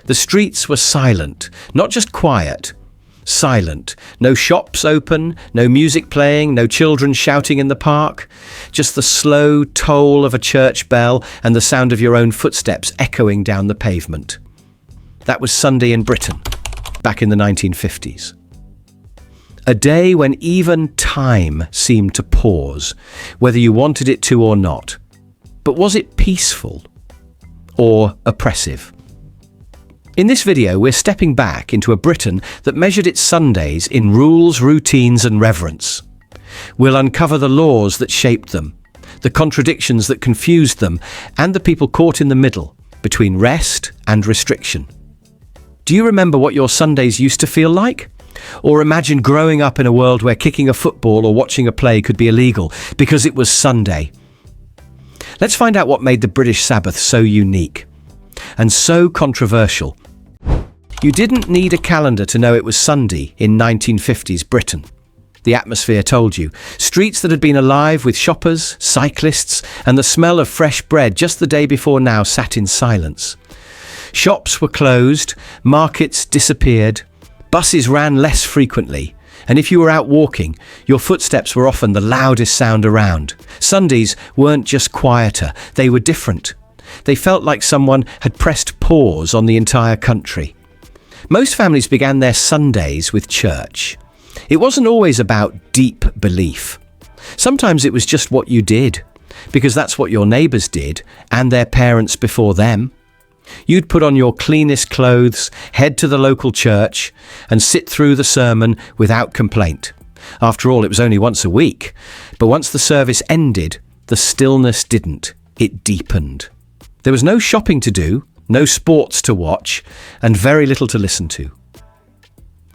The streets were silent, not just quiet, silent. No shops open, no music playing, no children shouting in the park. Just the slow toll of a church bell and the sound of your own footsteps echoing down the pavement. That was Sunday in Britain, back in the 1950s. A day when even time seemed to pause, whether you wanted it to or not. But was it peaceful or oppressive? In this video, we're stepping back into a Britain that measured its Sundays in rules, routines, and reverence. We'll uncover the laws that shaped them, the contradictions that confused them, and the people caught in the middle between rest and restriction. Do you remember what your Sundays used to feel like? Or imagine growing up in a world where kicking a football or watching a play could be illegal because it was Sunday. Let's find out what made the British Sabbath so unique and so controversial. You didn't need a calendar to know it was Sunday in 1950s Britain. The atmosphere told you. Streets that had been alive with shoppers, cyclists, and the smell of fresh bread just the day before now sat in silence. Shops were closed, markets disappeared, buses ran less frequently, and if you were out walking, your footsteps were often the loudest sound around. Sundays weren't just quieter, they were different. They felt like someone had pressed pause on the entire country. Most families began their Sundays with church. It wasn't always about deep belief. Sometimes it was just what you did, because that's what your neighbours did, and their parents before them. You'd put on your cleanest clothes, head to the local church, and sit through the sermon without complaint. After all, it was only once a week. But once the service ended, the stillness didn't. It deepened. There was no shopping to do, no sports to watch, and very little to listen to.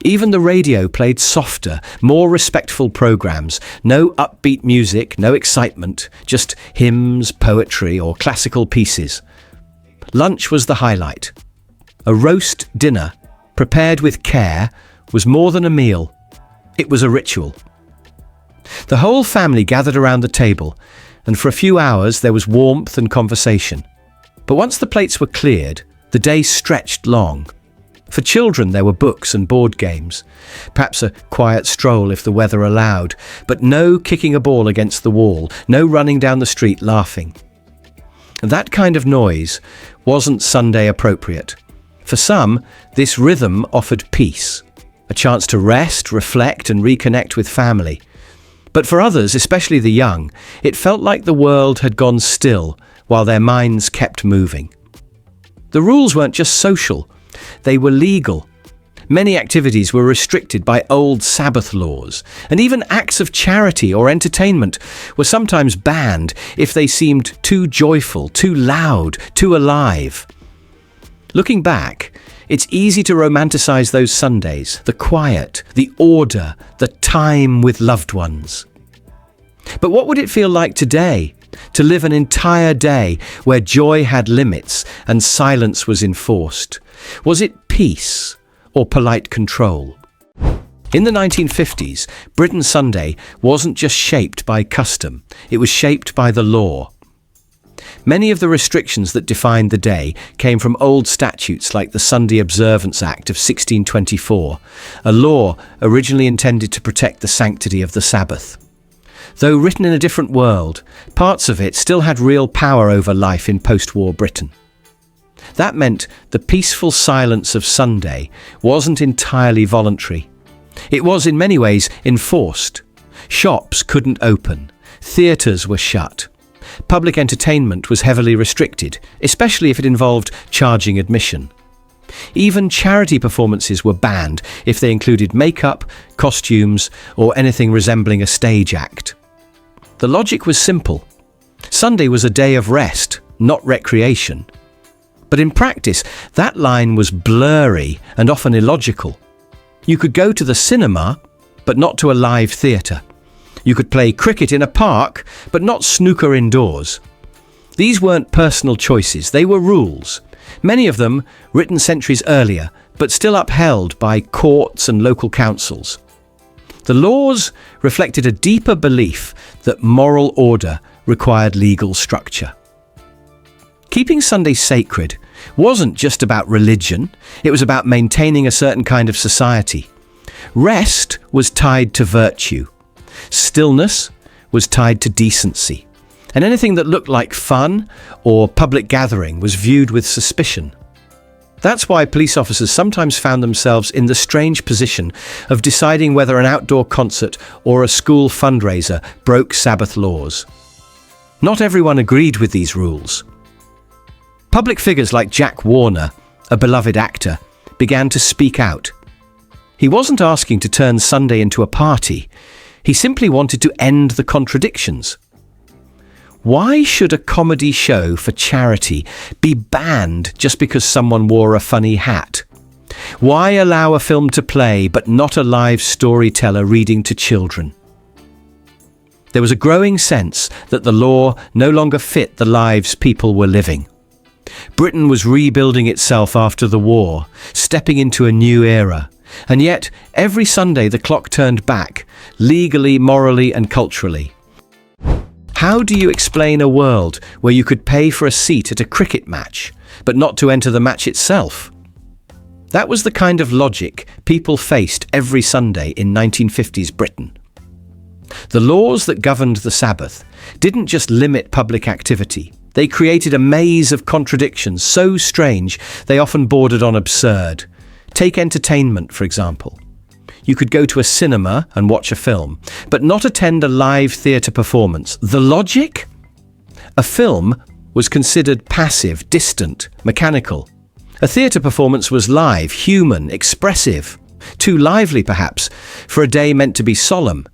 Even the radio played softer, more respectful programs. No upbeat music, no excitement, just hymns, poetry, or classical pieces. Lunch was the highlight. A roast dinner, prepared with care, was more than a meal. It was a ritual. The whole family gathered around the table, and for a few hours there was warmth and conversation. But once the plates were cleared, the day stretched long. For children, there were books and board games, perhaps a quiet stroll if the weather allowed, but no kicking a ball against the wall, no running down the street laughing. That kind of noise wasn't Sunday appropriate. For some, this rhythm offered peace, a chance to rest, reflect, and reconnect with family. But for others, especially the young, it felt like the world had gone still while their minds kept moving. The rules weren't just social, they were legal. Many activities were restricted by old Sabbath laws, and even acts of charity or entertainment were sometimes banned if they seemed too joyful, too loud, too alive. Looking back, it's easy to romanticize those Sundays, the quiet, the order, the time with loved ones. But what would it feel like today, to live an entire day where joy had limits and silence was enforced? Was it peace or polite control? In the 1950s, Britain's Sunday wasn't just shaped by custom, it was shaped by the law. Many of the restrictions that defined the day came from old statutes like the Sunday Observance Act of 1624, a law originally intended to protect the sanctity of the Sabbath. Though written in a different world, parts of it still had real power over life in post-war Britain. That meant the peaceful silence of Sunday wasn't entirely voluntary. It was in many ways enforced. Shops couldn't open. Theatres were shut. Public entertainment was heavily restricted, especially if it involved charging admission. Even charity performances were banned if they included makeup, costumes, or anything resembling a stage act. The logic was simple. Sunday was a day of rest, not recreation. But in practice, that line was blurry and often illogical. You could go to the cinema, but not to a live theatre. You could play cricket in a park, but not snooker indoors. These weren't personal choices, they were rules. Many of them written centuries earlier, but still upheld by courts and local councils. The laws reflected a deeper belief that moral order required legal structure. Keeping Sunday sacred wasn't just about religion, it was about maintaining a certain kind of society. Rest was tied to virtue. Stillness was tied to decency. And anything that looked like fun or public gathering was viewed with suspicion. That's why police officers sometimes found themselves in the strange position of deciding whether an outdoor concert or a school fundraiser broke Sabbath laws. Not everyone agreed with these rules. Public figures like Jack Warner, a beloved actor, began to speak out. He wasn't asking to turn Sunday into a party. He simply wanted to end the contradictions. Why should a comedy show for charity be banned just because someone wore a funny hat? Why allow a film to play but not a live storyteller reading to children? There was a growing sense that the law no longer fit the lives people were living. Britain was rebuilding itself after the war, stepping into a new era. And yet, every Sunday the clock turned back, legally, morally and culturally. How do you explain a world where you could pay for a seat at a cricket match, but not to enter the match itself? That was the kind of logic people faced every Sunday in 1950s Britain. The laws that governed the Sabbath didn't just limit public activity. They created a maze of contradictions so strange they often bordered on absurd. Take entertainment, for example. You could go to a cinema and watch a film, but not attend a live theatre performance. The logic? A film was considered passive, distant, mechanical. A theatre performance was live, human, expressive. Too lively, perhaps, for a day meant to be solemn.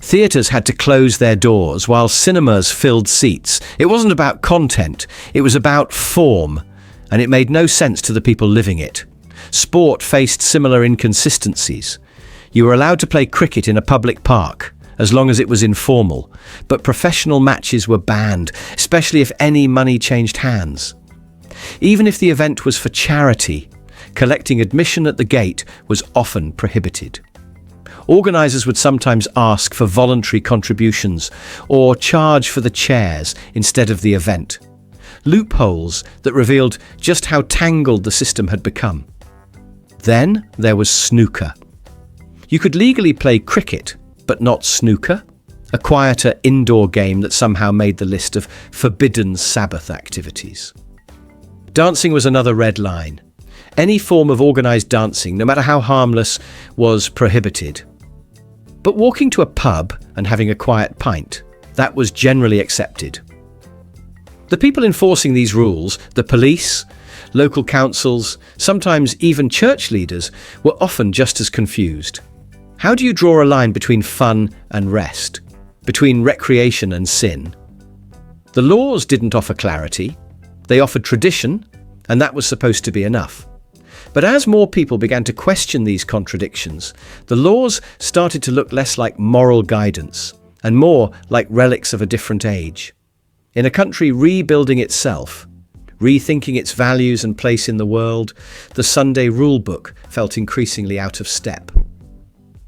Theatres had to close their doors while cinemas filled seats. It wasn't about content, it was about form, and it made no sense to the people living it. Sport faced similar inconsistencies. You were allowed to play cricket in a public park, as long as it was informal, but professional matches were banned, especially if any money changed hands. Even if the event was for charity, collecting admission at the gate was often prohibited. Organisers would sometimes ask for voluntary contributions or charge for the chairs instead of the event. Loopholes that revealed just how tangled the system had become. Then there was snooker. You could legally play cricket, but not snooker, a quieter indoor game that somehow made the list of forbidden Sabbath activities. Dancing was another red line. Any form of organised dancing, no matter how harmless, was prohibited. But walking to a pub and having a quiet pint, that was generally accepted. The people enforcing these rules, the police, local councils, sometimes even church leaders, were often just as confused. How do you draw a line between fun and rest, between recreation and sin? The laws didn't offer clarity. They offered tradition, and that was supposed to be enough. But as more people began to question these contradictions, the laws started to look less like moral guidance and more like relics of a different age. In a country rebuilding itself, rethinking its values and place in the world, the Sunday rule book felt increasingly out of step.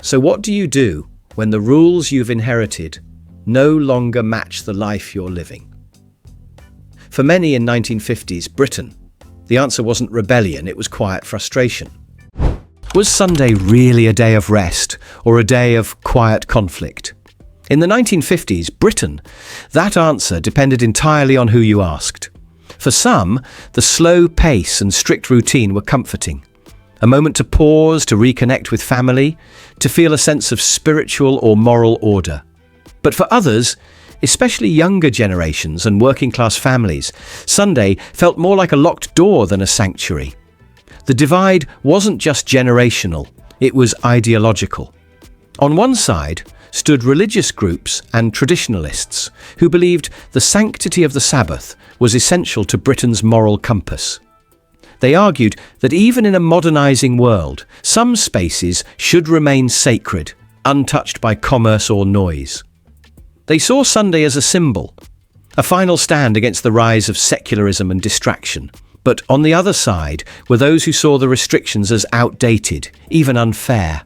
So what do you do when the rules you've inherited no longer match the life you're living? For many in 1950s Britain, the answer wasn't rebellion, it was quiet frustration. Was Sunday really a day of rest or a day of quiet conflict? In the 1950s Britain, that answer depended entirely on who you asked. For some, the slow pace and strict routine were comforting. A moment to pause, to reconnect with family, to feel a sense of spiritual or moral order. But for others, especially younger generations and working-class families, Sunday felt more like a locked door than a sanctuary. The divide wasn't just generational, it was ideological. On one side stood religious groups and traditionalists who believed the sanctity of the Sabbath was essential to Britain's moral compass. They argued that even in a modernising world, some spaces should remain sacred, untouched by commerce or noise. They saw Sunday as a symbol, a final stand against the rise of secularism and distraction. But on the other side were those who saw the restrictions as outdated, even unfair.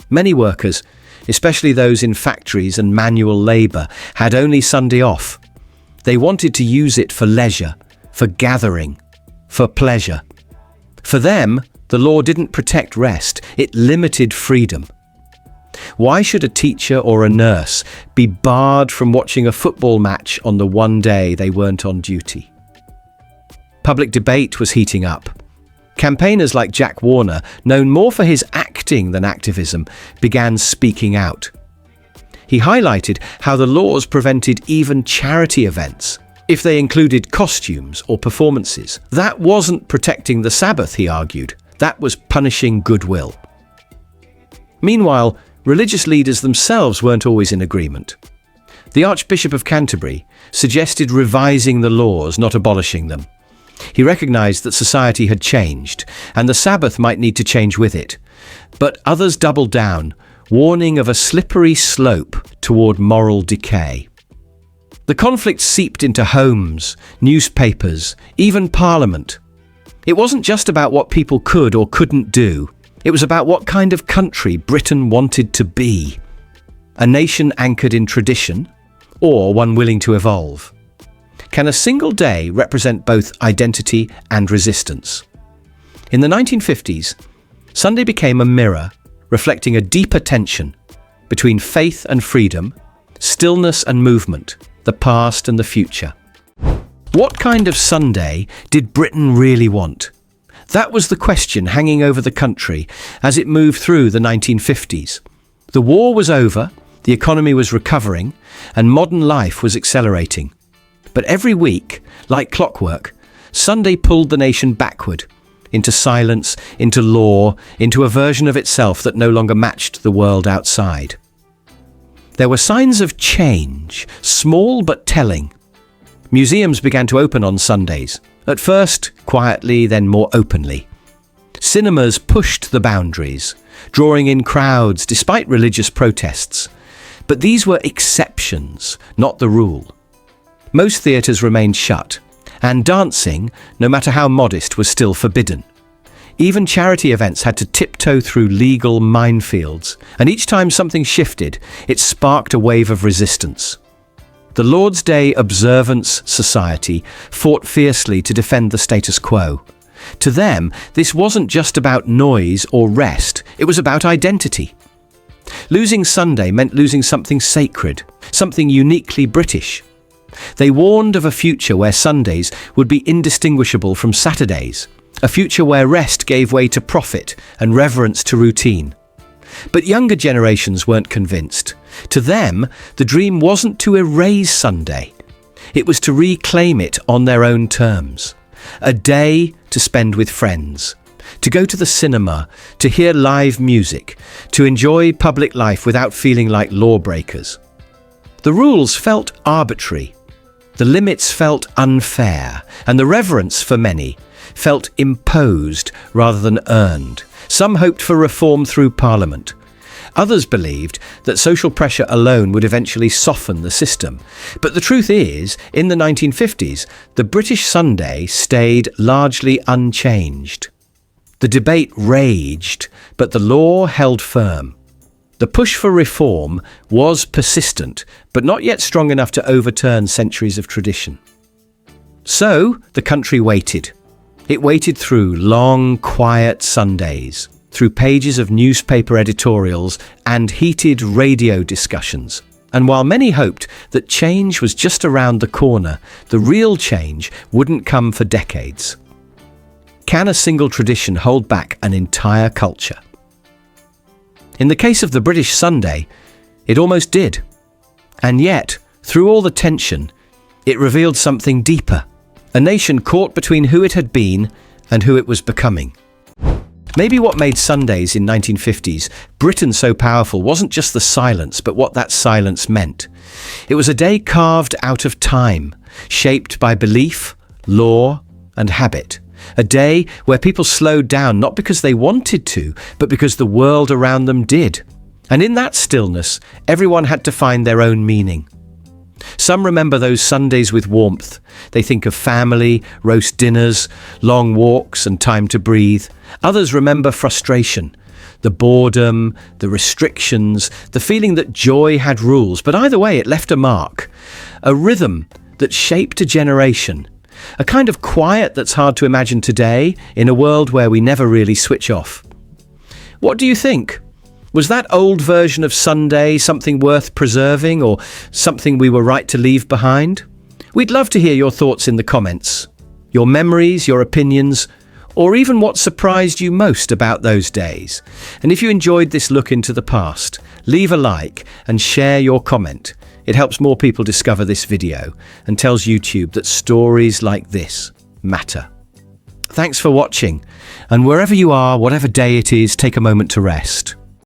Many workers, especially those in factories and manual labour, had only Sunday off. They wanted to use it for leisure, for gathering. for pleasure. For them, the law didn't protect rest, it limited freedom. Why should a teacher or a nurse be barred from watching a football match on the one day they weren't on duty? Public debate was heating up. Campaigners like Jack Warner, known more for his acting than activism, began speaking out. He highlighted how the laws prevented even charity events if they included costumes or performances. That wasn't protecting the Sabbath, he argued. That was punishing goodwill. Meanwhile, religious leaders themselves weren't always in agreement. The Archbishop of Canterbury suggested revising the laws, not abolishing them. He recognized that society had changed, and the Sabbath might need to change with it. But others doubled down, warning of a slippery slope toward moral decay. The conflict seeped into homes, newspapers, even Parliament. It wasn't just about what people could or couldn't do. It was about what kind of country Britain wanted to be. A nation anchored in tradition, or one willing to evolve. Can a single day represent both identity and resistance? In the 1950s, Sunday became a mirror, reflecting a deeper tension between faith and freedom, stillness and movement, the past and the future. What kind of Sunday did Britain really want? That was the question hanging over the country as it moved through the 1950s. The war was over, the economy was recovering, and modern life was accelerating. But every week, like clockwork, Sunday pulled the nation backward, into silence, into law, into a version of itself that no longer matched the world outside. There were signs of change, small but telling. Museums began to open on Sundays, at first quietly, then more openly. Cinemas pushed the boundaries, drawing in crowds despite religious protests. But these were exceptions, not the rule. Most theatres remained shut, and dancing, no matter how modest, was still forbidden. Even charity events had to tiptoe through legal minefields, and each time something shifted, it sparked a wave of resistance. The Lord's Day Observance Society fought fiercely to defend the status quo. To them, this wasn't just about noise or rest, it was about identity. Losing Sunday meant losing something sacred, something uniquely British. They warned of a future where Sundays would be indistinguishable from Saturdays, a future where rest gave way to profit and reverence to routine. But younger generations weren't convinced. To them, the dream wasn't to erase Sunday. It was to reclaim it on their own terms. A day to spend with friends, to go to the cinema, to hear live music, to enjoy public life without feeling like lawbreakers. The rules felt arbitrary. The limits felt unfair, and the reverence for many felt imposed rather than earned. Some hoped for reform through Parliament. Others believed that social pressure alone would eventually soften the system. But the truth is, in the 1950s, the British Sunday stayed largely unchanged. The debate raged, but the law held firm. The push for reform was persistent, but not yet strong enough to overturn centuries of tradition. So, the country waited. It waited through long, quiet Sundays, through pages of newspaper editorials and heated radio discussions. And while many hoped that change was just around the corner, the real change wouldn't come for decades. Can a single tradition hold back an entire culture? In the case of the British Sunday, it almost did. And yet, through all the tension, it revealed something deeper. A nation caught between who it had been and who it was becoming. Maybe what made Sundays in 1950s Britain so powerful wasn't just the silence, but what that silence meant. It was a day carved out of time, shaped by belief, law, and habit. A day where people slowed down not because they wanted to, but because the world around them did. And in that stillness, everyone had to find their own meaning. Some remember those Sundays with warmth. They think of family, roast dinners, long walks and time to breathe. Others remember frustration, the boredom, the restrictions, the feeling that joy had rules. But either way, it left a mark, a rhythm that shaped a generation. A kind of quiet that's hard to imagine today in a world where we never really switch off. What do you think? Was that old version of Sunday something worth preserving, or something we were right to leave behind? We'd love to hear your thoughts in the comments. Your memories, your opinions, or even what surprised you most about those days. And if you enjoyed this look into the past, leave a like and share your comment. It helps more people discover this video and tells YouTube that stories like this matter. Thanks for watching, and wherever you are, whatever day it is, take a moment to rest.